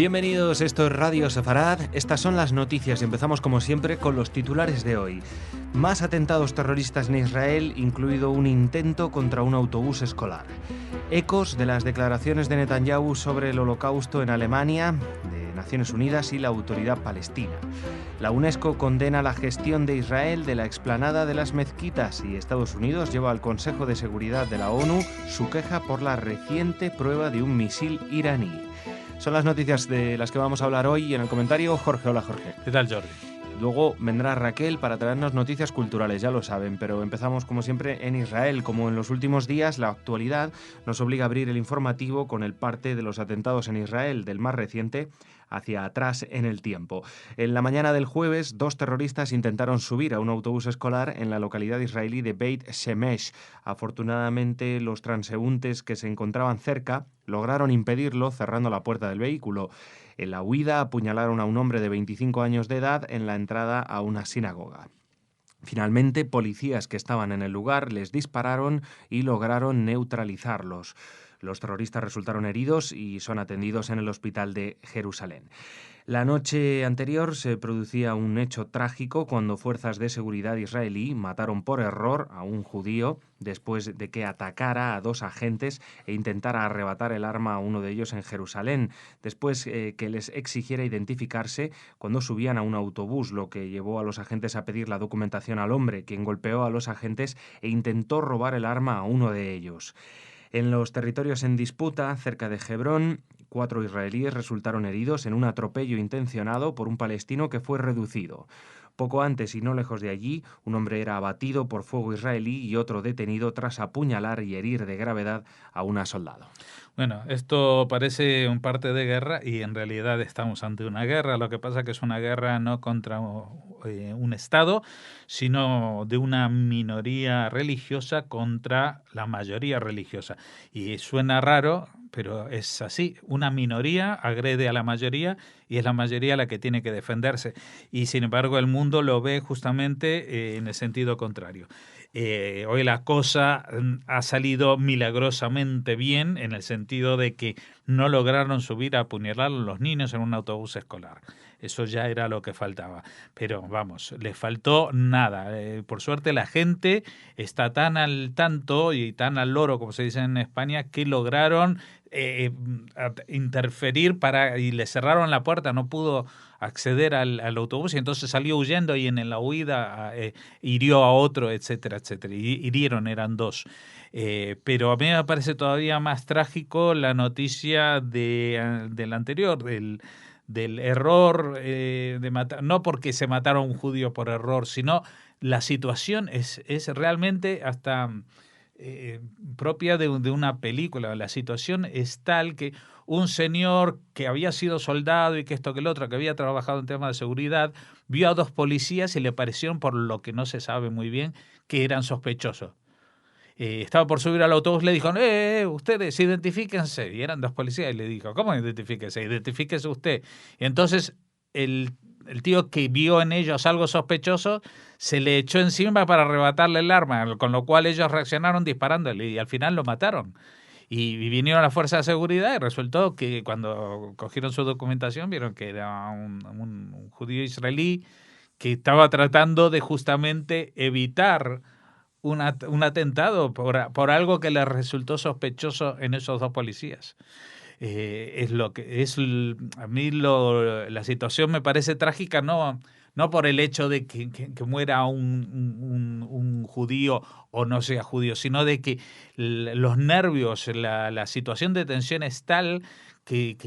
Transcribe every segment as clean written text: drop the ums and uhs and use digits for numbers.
Bienvenidos, esto es Radio Sefarad. Estas son las noticias y empezamos como siempre con los titulares de hoy. Más atentados terroristas en Israel, incluido un intento contra un autobús escolar. Ecos de las declaraciones de Netanyahu sobre el Holocausto en Alemania, de Naciones Unidas y la Autoridad Palestina. La UNESCO condena la gestión de Israel de la explanada de las mezquitas y Estados Unidos lleva al Consejo de Seguridad de la ONU su queja por la reciente prueba de un misil iraní. Son las noticias de las que vamos a hablar hoy y en el comentario Jorge. Hola, Jorge. ¿Qué tal, Jordi? Luego vendrá Raquel para traernos noticias culturales, ya lo saben, pero empezamos como siempre en Israel. Como en los últimos días, la actualidad nos obliga a abrir el informativo con el parte de los atentados en Israel, del más reciente hacia atrás en el tiempo. En la mañana del jueves, 2 terroristas intentaron subir a un autobús escolar en la localidad israelí de Beit Shemesh. Afortunadamente, los transeúntes que se encontraban cerca lograron impedirlo cerrando la puerta del vehículo. En la huida apuñalaron a un hombre de 25 años de edad en la entrada a una sinagoga. Finalmente, policías que estaban en el lugar les dispararon y lograron neutralizarlos. Los terroristas resultaron heridos y son atendidos en el hospital de Jerusalén. La noche anterior se producía un hecho trágico cuando fuerzas de seguridad israelí mataron por error a un judío después de que atacara a 2 agentes e intentara arrebatar el arma a uno de ellos en Jerusalén, después que les exigiera identificarse cuando subían a un autobús, lo que llevó a los agentes a pedir la documentación al hombre, quien golpeó a los agentes e intentó robar el arma a uno de ellos. En los territorios en disputa, cerca de Hebrón, 4 israelíes resultaron heridos en un atropello intencionado por un palestino que fue reducido. Poco antes y no lejos de allí, un hombre era abatido por fuego israelí y otro detenido tras apuñalar y herir de gravedad a una soldado. Bueno, esto parece un parte de guerra y en realidad estamos ante una guerra. Lo que pasa es que es una guerra no contra un Estado, sino de una minoría religiosa contra la mayoría religiosa. Y suena raro, pero es así. Una minoría agrede a la mayoría y es la mayoría la que tiene que defenderse. Y sin embargo el mundo lo ve justamente en el sentido contrario. Hoy la cosa ha salido milagrosamente bien en el sentido de que no lograron subir a apuñalar a los niños en un autobús escolar. Eso ya era lo que faltaba. Pero vamos, les faltó nada. Por suerte la gente está tan al tanto y tan al loro, como se dice en España, que lograron interferir y le cerraron la puerta, no pudo acceder al autobús y entonces salió huyendo y en la huida hirió a otro, etcétera, etcétera. Y hirieron, eran 2. Pero a mí me parece todavía más trágico la noticia del anterior, del error de matar, no porque se mataron a un judío por error, sino la situación es realmente hasta propia de una película. La situación es tal que un señor que había sido soldado y que esto que el otro, que había trabajado en temas de seguridad, vio a 2 policías y le parecieron, por lo que no se sabe muy bien, que eran sospechosos. Estaba por subir al autobús, le dijo, ustedes identifíquense. Y eran 2 policías y le dijo, ¿cómo identifíquese? Identifíquese usted. Y entonces el tío que vio en ellos algo sospechoso se le echó encima para arrebatarle el arma, con lo cual ellos reaccionaron disparándole y al final lo mataron. Y vinieron las fuerzas de seguridad y resultó que cuando cogieron su documentación vieron que era un judío israelí que estaba tratando de justamente evitar un atentado por algo que le resultó sospechoso en esos 2 policías. Es lo que es a mí la situación me parece trágica, no por el hecho de que muera un judío o no sea judío, sino de que los nervios, la situación de tensión es tal que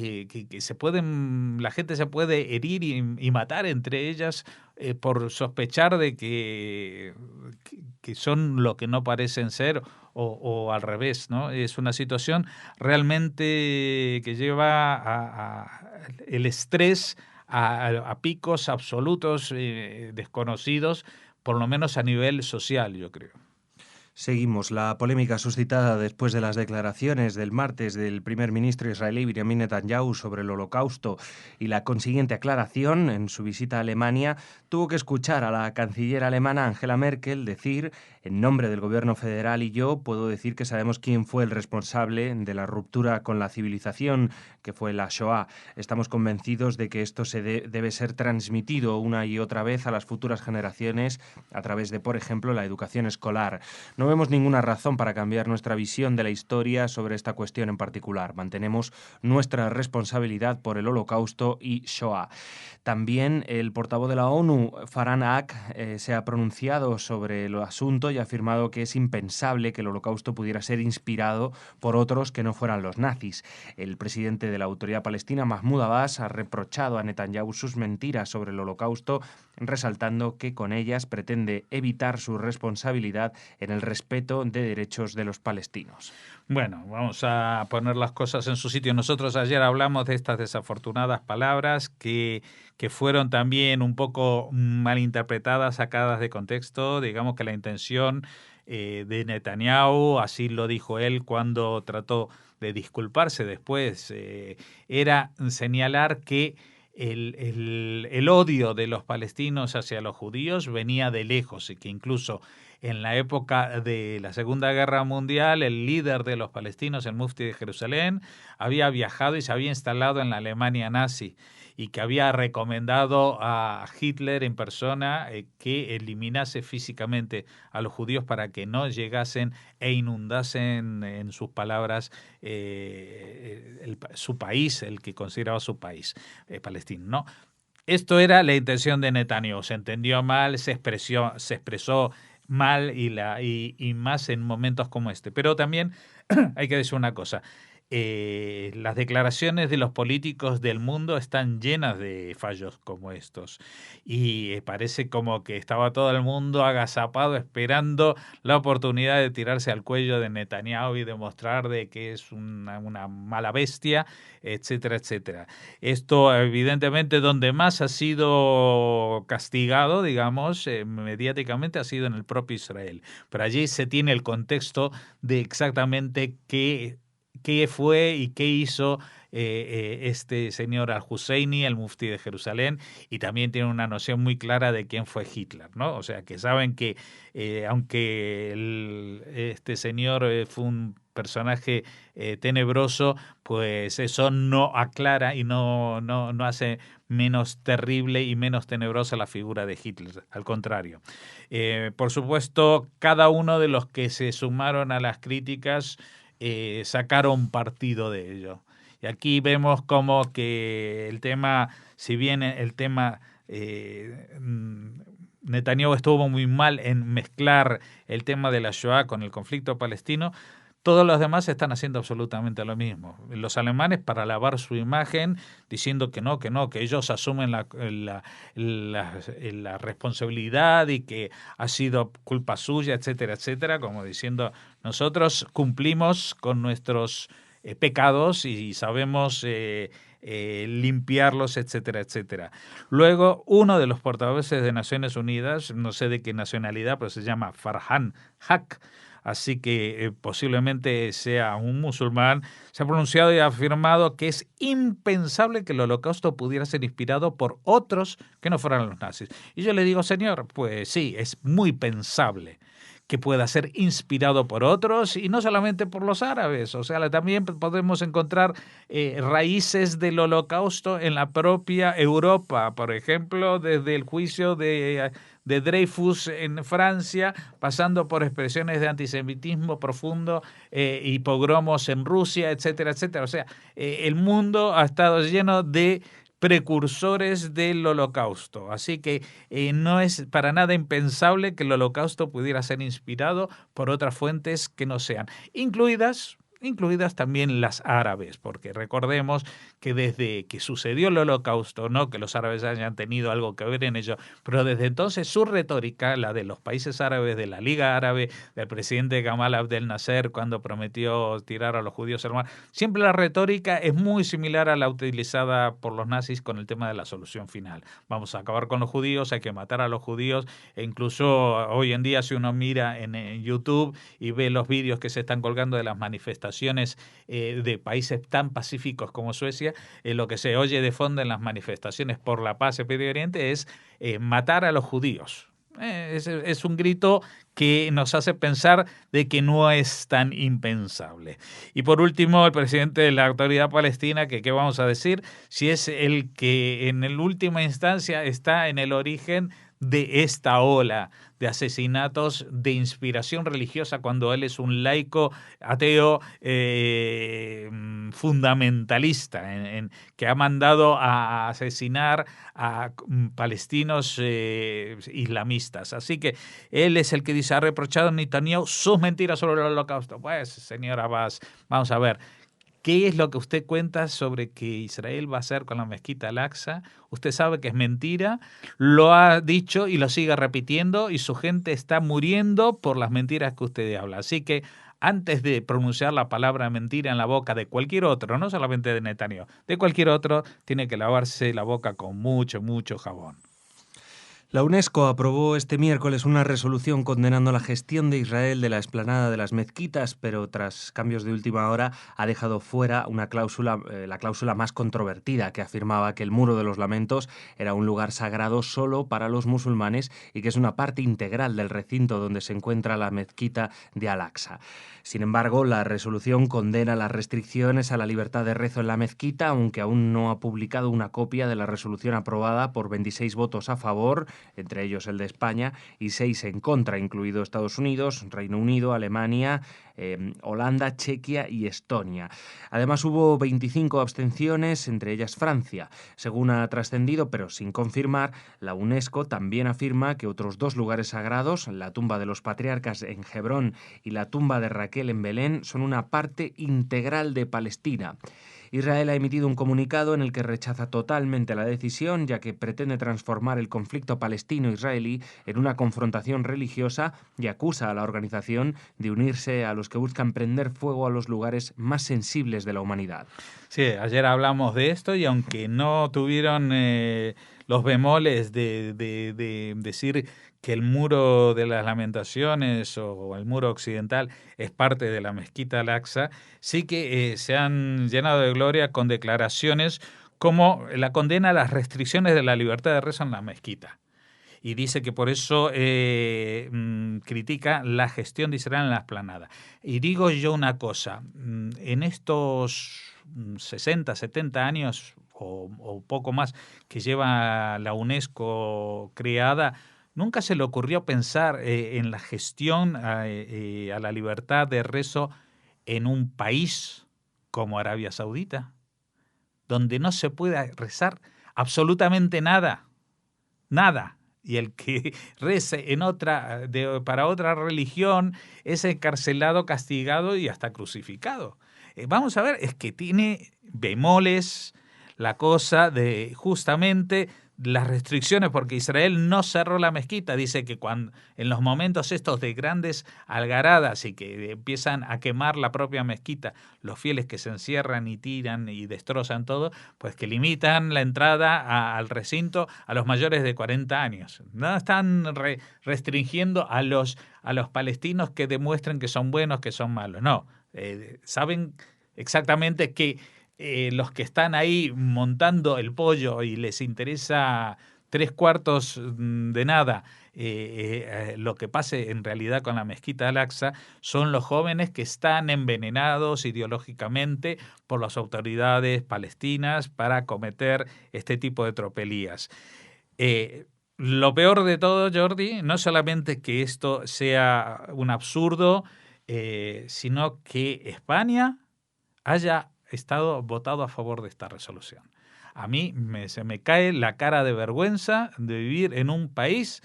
la gente se puede herir y matar entre ellas por sospechar de que son lo que no parecen ser o al revés, ¿no? Es una situación realmente que lleva el estrés a picos absolutos desconocidos, por lo menos a nivel social, yo creo. Seguimos. La polémica suscitada después de las declaraciones del martes del primer ministro israelí Benjamin Netanyahu sobre el Holocausto y la consiguiente aclaración en su visita a Alemania tuvo que escuchar a la canciller alemana Angela Merkel decir: en nombre del gobierno federal y yo puedo decir que sabemos quién fue el responsable de la ruptura con la civilización, que fue la Shoah. Estamos convencidos de que esto debe ser transmitido una y otra vez a las futuras generaciones a través de, por ejemplo, la educación escolar. No vemos ninguna razón para cambiar nuestra visión de la historia sobre esta cuestión en particular. Mantenemos nuestra responsabilidad por el Holocausto y Shoah. También el portavoz de la ONU, Farhan Haq, se ha pronunciado sobre el asunto y ha afirmado que es impensable que el Holocausto pudiera ser inspirado por otros que no fueran los nazis. El presidente de la Autoridad Palestina, Mahmoud Abbas, ha reprochado a Netanyahu sus mentiras sobre el Holocausto, resaltando que con ellas pretende evitar su responsabilidad en el respeto de derechos de los palestinos. Bueno, vamos a poner las cosas en su sitio. Nosotros ayer hablamos de estas desafortunadas palabras que fueron también un poco malinterpretadas, sacadas de contexto. Digamos que la intención de Netanyahu, así lo dijo él cuando trató de disculparse después, era señalar que el odio de los palestinos hacia los judíos venía de lejos y que incluso en la época de la Segunda Guerra Mundial el líder de los palestinos, el mufti de Jerusalén, había viajado y se había instalado en la Alemania nazi y que había recomendado a Hitler en persona que eliminase físicamente a los judíos para que no llegasen e inundasen, en sus palabras, su país, el que consideraba su país, Palestina, ¿no? Esto era la intención de Netanyahu. Se entendió mal, se expresó mal y más en momentos como este. Pero también hay que decir una cosa. Las declaraciones de los políticos del mundo están llenas de fallos como estos y parece como que estaba todo el mundo agazapado esperando la oportunidad de tirarse al cuello de Netanyahu y demostrar de que es una mala bestia, etcétera, etcétera. Esto evidentemente donde más ha sido castigado, digamos, mediáticamente ha sido en el propio Israel, pero allí se tiene el contexto de exactamente qué fue y qué hizo este señor al-Husseini, el mufti de Jerusalén, y también tiene una noción muy clara de quién fue Hitler, ¿no? O sea, que saben que aunque este señor fue un personaje tenebroso, pues eso no aclara y no hace menos terrible y menos tenebrosa la figura de Hitler, al contrario. Por supuesto, cada uno de los que se sumaron a las críticas sacaron partido de ello. Y aquí vemos como que el tema, si bien el tema Netanyahu estuvo muy mal en mezclar el tema de la Shoah con el conflicto palestino, todos los demás están haciendo absolutamente lo mismo. Los alemanes, para lavar su imagen, diciendo que no, que ellos asumen la responsabilidad y que ha sido culpa suya, etcétera, etcétera, como diciendo, nosotros cumplimos con nuestros pecados y sabemos limpiarlos, etcétera, etcétera. Luego, uno de los portavoces de Naciones Unidas, no sé de qué nacionalidad, pero se llama Farhan Haq, así que posiblemente sea un musulmán, se ha pronunciado y ha afirmado que es impensable que el Holocausto pudiera ser inspirado por otros que no fueran los nazis. Y yo le digo, señor, pues sí, es muy pensable que pueda ser inspirado por otros y no solamente por los árabes. O sea, también podemos encontrar raíces del Holocausto en la propia Europa. Por ejemplo, desde el juicio de Dreyfus en Francia, pasando por expresiones de antisemitismo profundo y pogromos en Rusia, etcétera, etcétera. O sea, el mundo ha estado lleno de precursores del Holocausto. Así que no es para nada impensable que el Holocausto pudiera ser inspirado por otras fuentes que no sean, incluidas incluidas también las árabes, porque recordemos que desde que sucedió el Holocausto, no que los árabes hayan tenido algo que ver en ello, pero desde entonces su retórica, la de los países árabes, de la Liga Árabe, del presidente Gamal Abdel Nasser cuando prometió tirar a los judíos al mar, siempre la retórica es muy similar a la utilizada por los nazis con el tema de la solución final. Vamos a acabar con los judíos, hay que matar a los judíos, e incluso hoy en día si uno mira en YouTube y ve los vídeos que se están colgando de las manifestaciones de países tan pacíficos como Suecia, lo que se oye de fondo en las manifestaciones por la paz en Medio Oriente es matar a los judíos. Es un grito que nos hace pensar de que no es tan impensable. Y por último, el presidente de la Autoridad Palestina, que qué vamos a decir, si es el que en la última instancia está en el origen de esta ola de asesinatos de inspiración religiosa cuando él es un laico ateo fundamentalista que ha mandado a asesinar a palestinos islamistas. Así que él es el que dice, ha reprochado a Netanyahu sus mentiras sobre el Holocausto. Pues, señora Abbas, vamos a ver. ¿Qué es lo que usted cuenta sobre que Israel va a hacer con la mezquita Al-Aqsa? Usted sabe que es mentira, lo ha dicho y lo sigue repitiendo y su gente está muriendo por las mentiras que usted habla. Así que antes de pronunciar la palabra mentira en la boca de cualquier otro, no solamente de Netanyahu, de cualquier otro, tiene que lavarse la boca con mucho, mucho jabón. La UNESCO aprobó este miércoles una resolución condenando la gestión de Israel de la explanada de las mezquitas, pero tras cambios de última hora ha dejado fuera una cláusula, la cláusula más controvertida, que afirmaba que el Muro de los Lamentos era un lugar sagrado solo para los musulmanes y que es una parte integral del recinto donde se encuentra la mezquita de Al-Aqsa. Sin embargo, la resolución condena las restricciones a la libertad de rezo en la mezquita, aunque aún no ha publicado una copia de la resolución aprobada por 26 votos a favor, entre ellos el de España, y 6 en contra, incluido Estados Unidos, Reino Unido, Alemania, Holanda, Chequia y Estonia. Además hubo 25 abstenciones, entre ellas Francia. Según ha trascendido, pero sin confirmar, la UNESCO también afirma que otros 2 lugares sagrados, la tumba de los patriarcas en Hebrón y la tumba de Raquel en Belén, son una parte integral de Palestina. Israel ha emitido un comunicado en el que rechaza totalmente la decisión, ya que pretende transformar el conflicto palestino-israelí en una confrontación religiosa y acusa a la organización de unirse a los que buscan prender fuego a los lugares más sensibles de la humanidad. Sí, ayer hablamos de esto y aunque no tuvieron los bemoles de decir que el Muro de las Lamentaciones o el Muro Occidental es parte de la mezquita Al-Aqsa, sí que se han llenado de gloria con declaraciones como la condena a las restricciones de la libertad de rezo en la mezquita. Y dice que por eso critica la gestión de Israel en la explanada. Y digo yo una cosa, en estos 60, 70 años o poco más que lleva la UNESCO creada, ¿nunca se le ocurrió pensar en la gestión a la libertad de rezo en un país como Arabia Saudita, donde no se puede rezar absolutamente nada? Nada. Y el que rece para otra religión es encarcelado, castigado y hasta crucificado. Vamos a ver, es que tiene bemoles la cosa de justamente las restricciones, porque Israel no cerró la mezquita. Dice que cuando en los momentos estos de grandes algaradas y que empiezan a quemar la propia mezquita, los fieles que se encierran y tiran y destrozan todo, pues que limitan la entrada al recinto a los mayores de 40 años. No están restringiendo a los palestinos que demuestren que son buenos, que son malos. No, saben exactamente que los que están ahí montando el pollo y les interesa 3/4 de nada lo que pase en realidad con la mezquita Al-Aqsa, son los jóvenes que están envenenados ideológicamente por las autoridades palestinas para cometer este tipo de tropelías. Lo peor de todo, Jordi, no solamente que esto sea un absurdo, sino que España haya estado votado a favor de esta resolución. A mí se me cae la cara de vergüenza de vivir en un país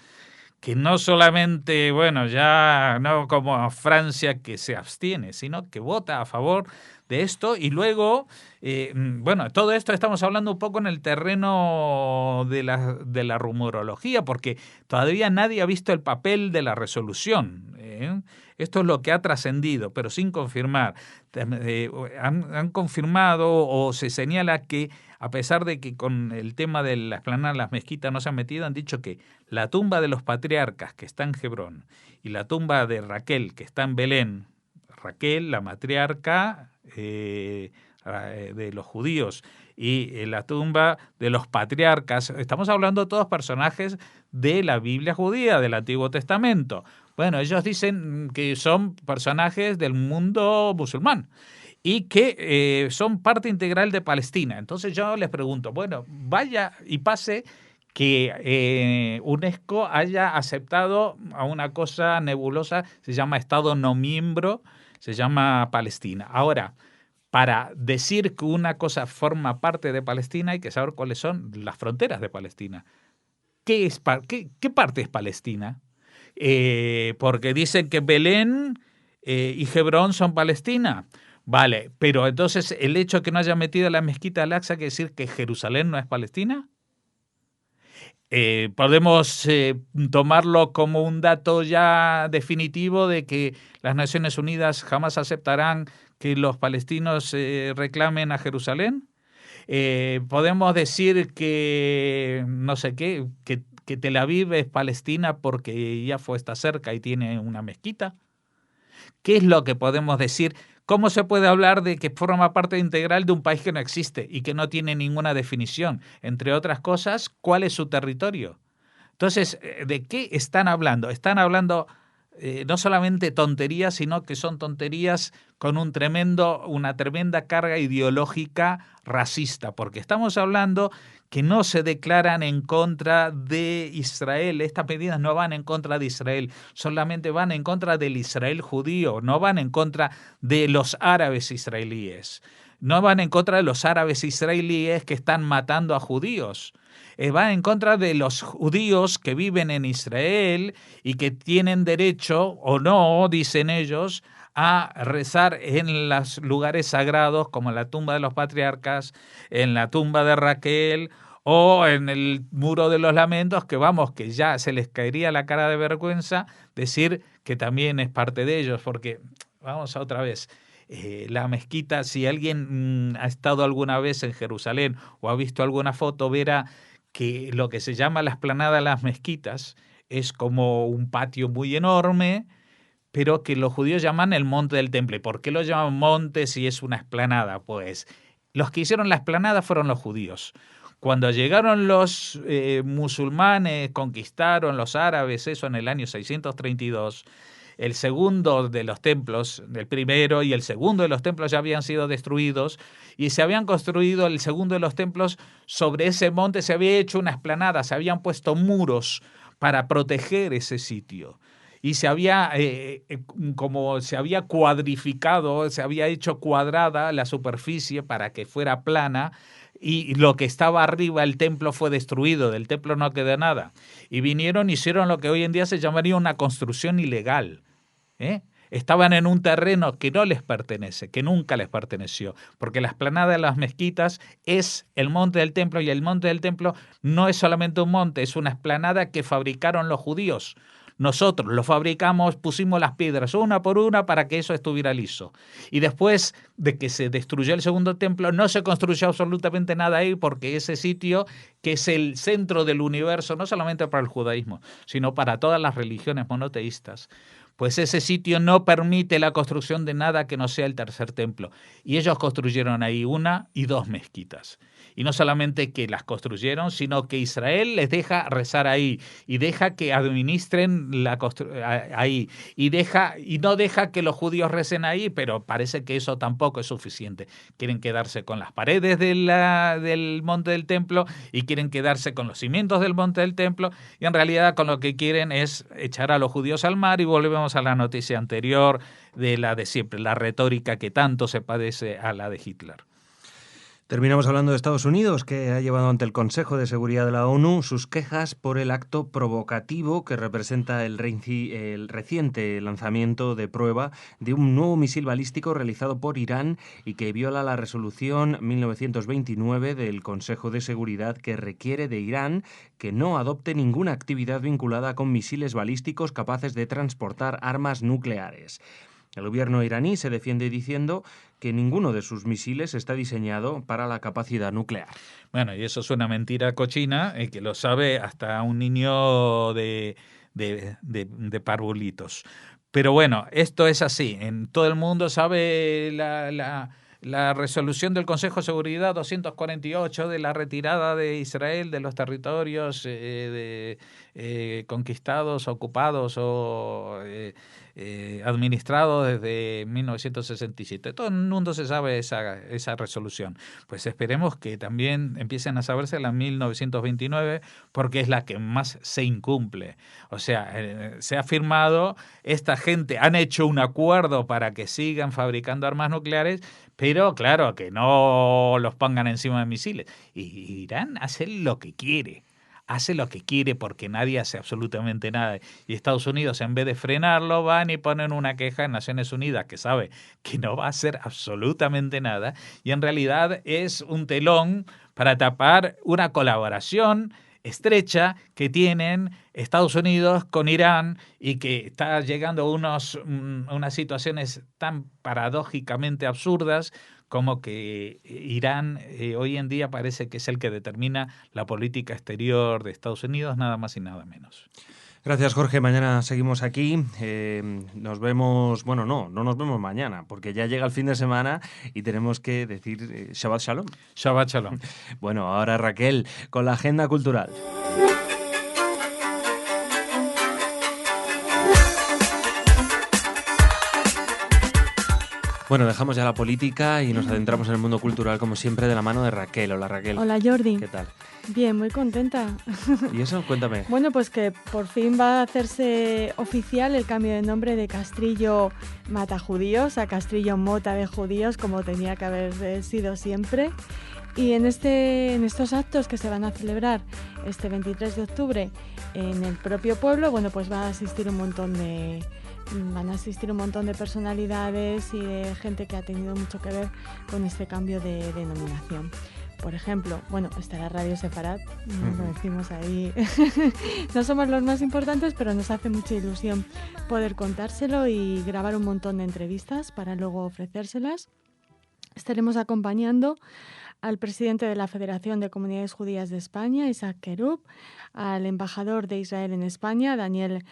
que no solamente, bueno, ya no como Francia que se abstiene, sino que vota a favor de esto y luego, bueno, todo esto estamos hablando un poco en el terreno de la rumorología, porque todavía nadie ha visto el papel de la resolución. Esto es lo que ha trascendido, pero sin confirmar. Han confirmado o se señala que a pesar de que con el tema de la explanada de las mezquitas no se han metido, han dicho que la tumba de los patriarcas que está en Hebrón y la tumba de Raquel que está en Belén, Raquel, la matriarca de los judíos, y la tumba de los patriarcas, estamos hablando de todos personajes de la Biblia judía, del Antiguo Testamento. Bueno, ellos dicen que son personajes del mundo musulmán y que son parte integral de Palestina. Entonces yo les pregunto, bueno, vaya y pase que UNESCO haya aceptado a una cosa nebulosa, se llama Estado no miembro, se llama Palestina. Ahora, para decir que una cosa forma parte de Palestina hay que saber cuáles son las fronteras de Palestina. ¿Qué parte es Palestina? Porque dicen que Belén y Hebrón son Palestina. Vale, pero entonces el hecho de que no haya metido la mezquita de Al-Aqsa quiere decir que Jerusalén no es Palestina. Podemos tomarlo como un dato ya definitivo de que las Naciones Unidas jamás aceptarán que los palestinos reclamen a Jerusalén. Podemos decir que no sé qué, que Tel Aviv es Palestina porque Yafo está cerca y tiene una mezquita. ¿Qué es lo que podemos decir? ¿Cómo se puede hablar de que forma parte integral de un país que no existe y que no tiene ninguna definición? Entre otras cosas, ¿cuál es su territorio? Entonces, ¿de qué están hablando? Están hablando no solamente tonterías, sino que son tonterías con una tremenda carga ideológica racista, porque estamos hablando que no se declaran en contra de Israel. Estas medidas no van en contra de Israel, solamente van en contra del Israel judío, no van en contra de los árabes israelíes, no van en contra de los árabes israelíes que están matando a judíos. Va en contra de los judíos que viven en Israel y que tienen derecho, o no, dicen ellos, a rezar en los lugares sagrados como en la tumba de los patriarcas, en la tumba de Raquel o en el muro de los lamentos, que vamos, que ya se les caería la cara de vergüenza decir que también es parte de ellos, porque vamos a otra vez. La mezquita, si alguien ha estado alguna vez en Jerusalén o ha visto alguna foto, verá que lo que se llama la explanada de las mezquitas es como un patio muy enorme, pero que los judíos llaman el monte del templo. ¿Y por qué lo llaman monte si es una explanada? Pues los que hicieron la explanada fueron los judíos. Cuando llegaron los musulmanes, conquistaron los árabes, eso en el año 632, el segundo de los templos, el primero y el segundo de los templos ya habían sido destruidos y se habían construido el segundo de los templos. Sobre ese monte se había hecho una explanada, se habían puesto muros para proteger ese sitio. Y se había, como se había cuadrificado, se había hecho cuadrada la superficie para que fuera plana, y lo que estaba arriba, el templo, fue destruido, del templo no quedó nada. Y vinieron y hicieron lo que hoy en día se llamaría una construcción ilegal. Estaban en un terreno que no les pertenece, que nunca les perteneció, porque la explanada de las mezquitas es el monte del templo, y el monte del templo no es solamente un monte, es una explanada que fabricaron los judíos. Nosotros lo fabricamos, pusimos las piedras una por una para que eso estuviera liso. Y después de que se destruyó el segundo templo, no se construyó absolutamente nada ahí, porque ese sitio, que es el centro del universo, no solamente para el judaísmo, sino para todas las religiones monoteístas, pues ese sitio no permite la construcción de nada que no sea el tercer templo. Y ellos construyeron ahí 1 y 2 mezquitas. Y no solamente que las construyeron, sino que Israel les deja rezar ahí y deja que administren ahí y no deja que los judíos recen ahí, pero parece que eso tampoco es suficiente. Quieren quedarse con las paredes del monte del templo y quieren quedarse con los cimientos del monte del templo, y en realidad con lo que quieren es echar a los judíos al mar. Y volvemos a la noticia anterior de la de siempre, la retórica que tanto se parece a la de Hitler. Terminamos hablando de Estados Unidos, que ha llevado ante el Consejo de Seguridad de la ONU sus quejas por el acto provocativo que representa el reciente lanzamiento de prueba de un nuevo misil balístico realizado por Irán y que viola la resolución 1929 del Consejo de Seguridad, que requiere de Irán que no adopte ninguna actividad vinculada con misiles balísticos capaces de transportar armas nucleares. El gobierno iraní se defiende diciendo que ninguno de sus misiles está diseñado para la capacidad nuclear. Bueno, y eso es una mentira cochina, que lo sabe hasta un niño de parvulitos. Pero bueno, esto es así. En todo el mundo sabe la resolución del Consejo de Seguridad 248 de la retirada de Israel de los territorios conquistados, ocupados o administrados desde 1967. Todo el mundo se sabe esa resolución. Pues esperemos que también empiecen a saberse la 1929, porque es la que más se incumple. O sea, se ha firmado, esta gente han hecho un acuerdo para que sigan fabricando armas nucleares, pero claro, que no los pongan encima de misiles. Y Irán hace lo que quiere. Hace lo que quiere porque nadie hace absolutamente nada. Y Estados Unidos, en vez de frenarlo, van y ponen una queja en Naciones Unidas, que sabe que no va a hacer absolutamente nada. Y en realidad es un telón para tapar una colaboración estrecha que tienen Estados Unidos con Irán y que está llegando a unas situaciones tan paradójicamente absurdas como que Irán hoy en día parece que es el que determina la política exterior de Estados Unidos, nada más y nada menos. Gracias, Jorge. Mañana seguimos aquí. Nos vemos, bueno, no nos vemos mañana, porque ya llega el fin de semana y tenemos que decir Shabbat Shalom. Shabbat Shalom. Bueno, ahora Raquel, con la agenda cultural. Bueno, dejamos ya la política y nos adentramos en el mundo cultural, como siempre, de la mano de Raquel. Hola, Raquel. Hola, Jordi. ¿Qué tal? Bien, muy contenta. ¿Y eso? Cuéntame. Bueno, pues que por fin va a hacerse oficial el cambio de nombre de Castrillo Mata Judíos a Castrillo Mota de Judíos, como tenía que haber sido siempre. Y en estos actos que se van a celebrar este 23 de octubre en el propio pueblo, bueno, pues van a asistir un montón de personalidades y de gente que ha tenido mucho que ver con este cambio de denominación. Por ejemplo, bueno, estará Radio Sefarad, lo decimos ahí. No somos los más importantes, pero nos hace mucha ilusión poder contárselo y grabar un montón de entrevistas para luego ofrecérselas. Estaremos acompañando al presidente de la Federación de Comunidades Judías de España, Isaac Kerub, al embajador de Israel en España, Daniel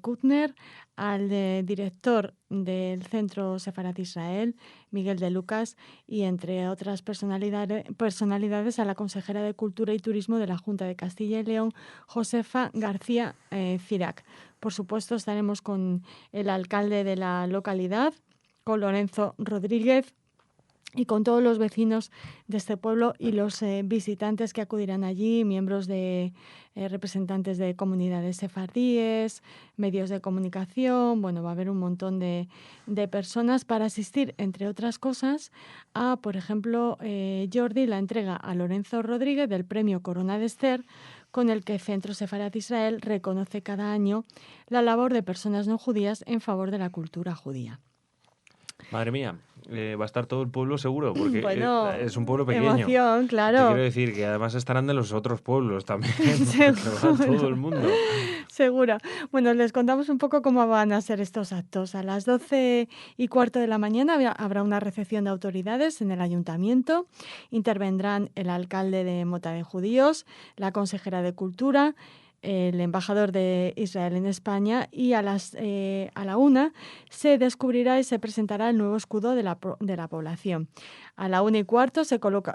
Kutner, al director del Centro Sefarad Israel, Miguel de Lucas, y entre otras personalidades a la consejera de Cultura y Turismo de la Junta de Castilla y León, Josefa García Cirac. Por supuesto, estaremos con el alcalde de la localidad, con Lorenzo Rodríguez, y con todos los vecinos de este pueblo y los visitantes que acudirán allí, miembros de representantes de comunidades sefardíes, medios de comunicación. Bueno, va a haber un montón de personas para asistir, entre otras cosas, a, por ejemplo, Jordi, la entrega a Lorenzo Rodríguez del premio Corona de Esther, con el que Centro Sefarad Israel reconoce cada año la labor de personas no judías en favor de la cultura judía. Madre mía, va a estar todo el pueblo seguro, porque bueno, es un pueblo pequeño. Emoción, claro. Te quiero decir que además estarán de los otros pueblos también, va todo el mundo. Seguro. Bueno, les contamos un poco cómo van a ser estos actos. A las 12:15 de la mañana habrá una recepción de autoridades en el ayuntamiento. Intervendrán el alcalde de Mota de Judíos, la consejera de Cultura, el embajador de Israel en España, y a la 1:00 se descubrirá y se presentará el nuevo escudo de la población. A la 1:15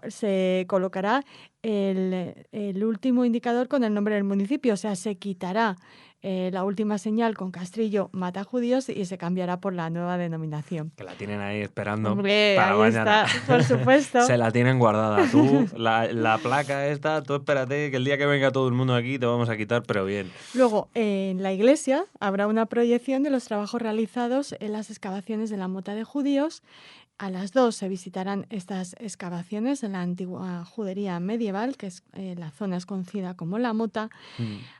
se colocará el último indicador con el nombre del municipio, o sea, se quitará la última señal con Castrillo Mata Judíos y se cambiará por la nueva denominación. Que la tienen ahí esperando. Hombre, para ahí mañana. Está, por supuesto. Se la tienen guardada. Tú, la placa esta, tú espérate que el día que venga todo el mundo aquí te vamos a quitar, pero bien. Luego, en la iglesia habrá una proyección de los trabajos realizados en las excavaciones de la Mota de Judíos A las 2 se visitarán estas excavaciones en la antigua judería medieval, que es la zona es conocida como La Mota,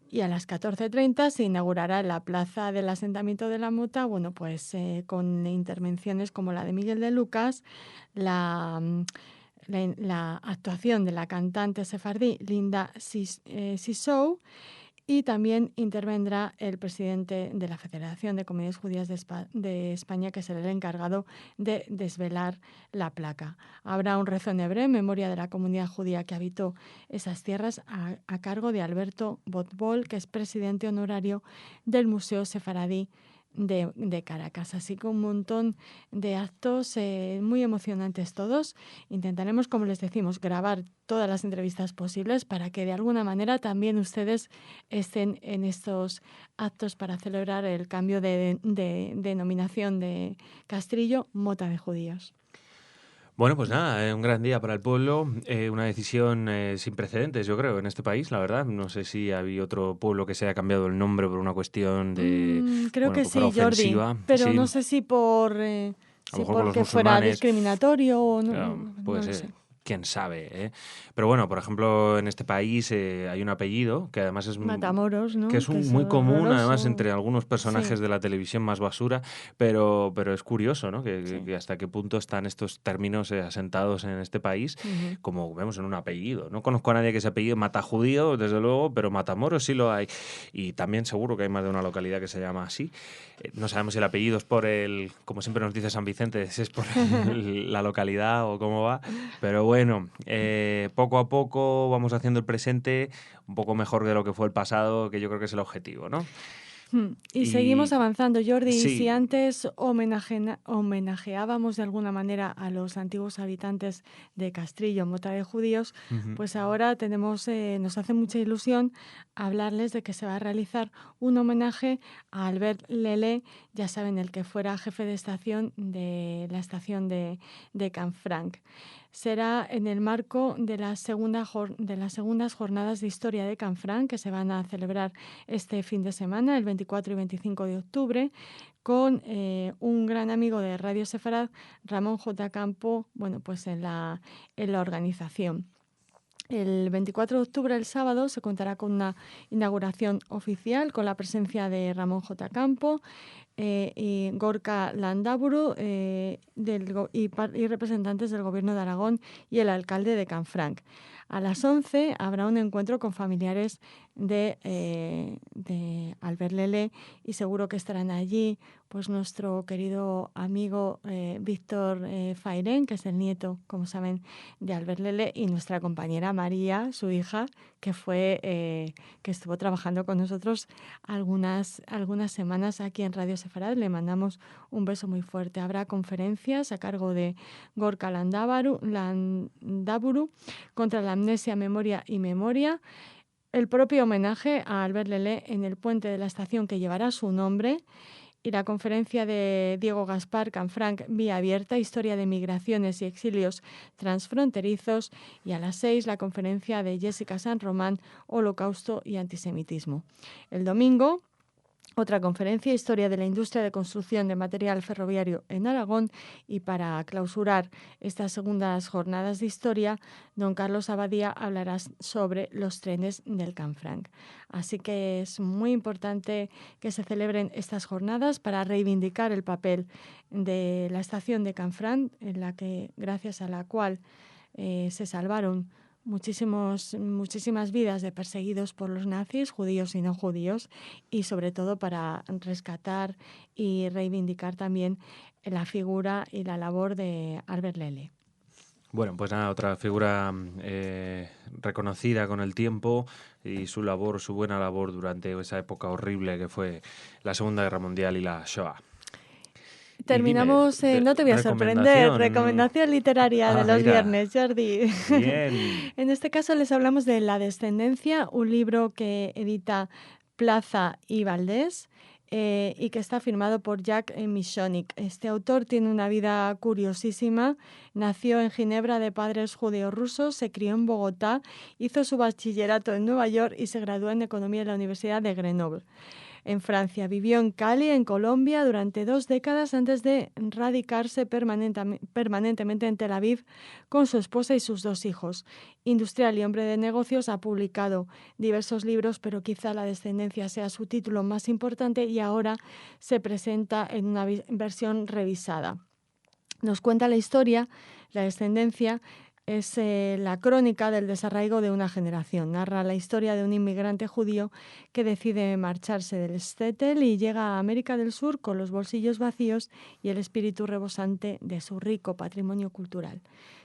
y a las 14:30 se inaugurará en la plaza del asentamiento de La Mota, bueno, pues con intervenciones como la de Miguel de Lucas, la actuación de la cantante sefardí Linda Sissou, y también intervendrá el presidente de la Federación de Comunidades Judías de España, que será el encargado de desvelar la placa. Habrá un rezo en hebreo en memoria de la comunidad judía que habitó esas tierras a cargo de Alberto Botbol, que es presidente honorario del Museo Sefaradí de Caracas. Así que un montón de actos muy emocionantes todos. Intentaremos, como les decimos, grabar todas las entrevistas posibles para que de alguna manera también ustedes estén en estos actos para celebrar el cambio de denominación de Castrillo, Mota de Judíos. Bueno, pues nada, un gran día para el pueblo, una decisión sin precedentes, yo creo, en este país, la verdad. No sé si había otro pueblo que se haya cambiado el nombre por una cuestión de... creo que pues sí, Jordi, pero sí, no sé si por a lo mejor por los porque fuera musulmanes, discriminatorio o no puede lo ser. sé. Quién sabe, ¿eh? Pero bueno, por ejemplo, en este país hay un apellido que además es... Matamoros, ¿no? Que es Que es muy común, horroroso. además, entre algunos personajes Sí. de la televisión más basura, pero es curioso, ¿no? Sí. Que hasta qué punto están estos términos asentados en este país, como vemos en un apellido. No conozco a nadie que se apellide Matajudío, desde luego, pero Matamoros sí lo hay. Y también seguro que hay más de una localidad que se llama así. No sabemos si el apellido es por como siempre nos dice San Vicente, si es por la localidad o cómo va. Pero bueno, poco a poco vamos haciendo el presente un poco mejor de lo que fue el pasado, que yo creo que es el objetivo, ¿no? Y seguimos avanzando, Jordi. Sí. Si antes homenajeábamos de alguna manera a los antiguos habitantes de Castrillo, Mota de Judíos, pues ahora nos hace mucha ilusión hablarles de que se va a realizar un homenaje a Albert Lelé, ya saben, el que fuera jefe de estación de la estación de Canfranc. Será en el marco de las segundas jornadas de historia de Canfranc, que se van a celebrar este fin de semana, el 24 y 25 de octubre, con un gran amigo de Radio Sefarad, Ramón J. Campo, bueno, pues en la organización. El 24 de octubre, el sábado, se contará con una inauguración oficial con la presencia de Ramón J. Campo y Gorka Landaburu y representantes del Gobierno de Aragón y el alcalde de Canfranc. A las 11 habrá un encuentro con familiares de Albert Lelé y seguro que estarán allí pues nuestro querido amigo Víctor Fairén, que es el nieto, como saben, de Albert Lelé, y nuestra compañera María, su hija, que estuvo trabajando con nosotros algunas semanas aquí en Radio Sefarad. Le mandamos un beso muy fuerte. Habrá conferencias a cargo de Gorka Landaburu contra la amnesia, memoria y memoria. El propio homenaje a Albert Lelé en el puente de la estación que llevará su nombre. Y la conferencia de Diego Gaspar Canfranc, Vía Abierta, Historia de Migraciones y Exilios Transfronterizos. Y a las 6 la conferencia de Jessica San Román, Holocausto y Antisemitismo. El domingo, otra conferencia, Historia de la Industria de Construcción de Material Ferroviario en Aragón, y para clausurar estas segundas jornadas de historia, don Carlos Abadía hablará sobre los trenes del Canfranc. Así que es muy importante que se celebren estas jornadas para reivindicar el papel de la estación de Canfranc, gracias a la cual se salvaron muchísimas vidas de perseguidos por los nazis, judíos y no judíos, y sobre todo para rescatar y reivindicar también la figura y la labor de Albert Lelé. Bueno, pues nada, otra figura reconocida con el tiempo y su buena labor durante esa época horrible que fue la Segunda Guerra Mundial y la Shoah. Terminamos, no te voy a sorprender, recomendación literaria de los viernes, Jordi. Bien. En este caso les hablamos de La descendencia, un libro que edita Plaza y Valdés y que está firmado por Jack Michonic. Este autor tiene una vida curiosísima. Nació en Ginebra de padres judeo-rusos, se crió en Bogotá, hizo su bachillerato en Nueva York y se graduó en Economía en la Universidad de Grenoble. en Francia. Vivió en Cali, en Colombia, durante 2 décadas antes de radicarse permanentemente en Tel Aviv con su esposa y sus 2 hijos. Industrial y hombre de negocios, ha publicado diversos libros, pero quizá La descendencia sea su título más importante y ahora se presenta en una versión revisada. Nos cuenta la historia, La descendencia es la crónica del desarraigo de una generación. Narra la historia de un inmigrante judío que decide marcharse del shtetl y llega a América del Sur con los bolsillos vacíos y el espíritu rebosante de su rico patrimonio cultural.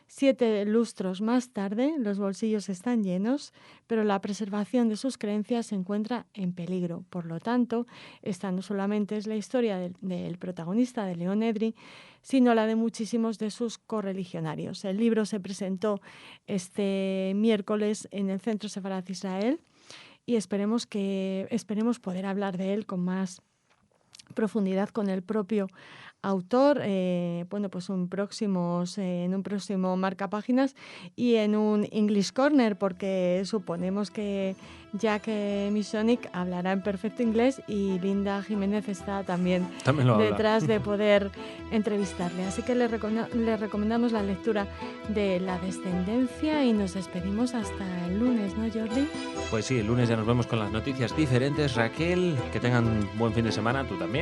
7 lustros más tarde, los bolsillos están llenos, pero la preservación de sus creencias se encuentra en peligro. Por lo tanto, esta no solamente es la historia del protagonista, de León Edry, sino la de muchísimos de sus correligionarios. El libro se presentó este miércoles en el Centro Sefarad Israel y esperemos poder hablar de él con más profundidad con el propio autor, pues en un próximo marcapáginas y en un English Corner, porque suponemos que Jack Misionik hablará en perfecto inglés y Linda Jiménez está también detrás de poder entrevistarle. Así que le recomendamos la lectura de La descendencia y nos despedimos hasta el lunes, ¿no, Jordi? Pues sí, el lunes ya nos vemos con las noticias diferentes. Raquel, que tengan buen fin de semana, tú también.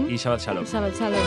Y Shabbat Shalom. Shabbat Shalom.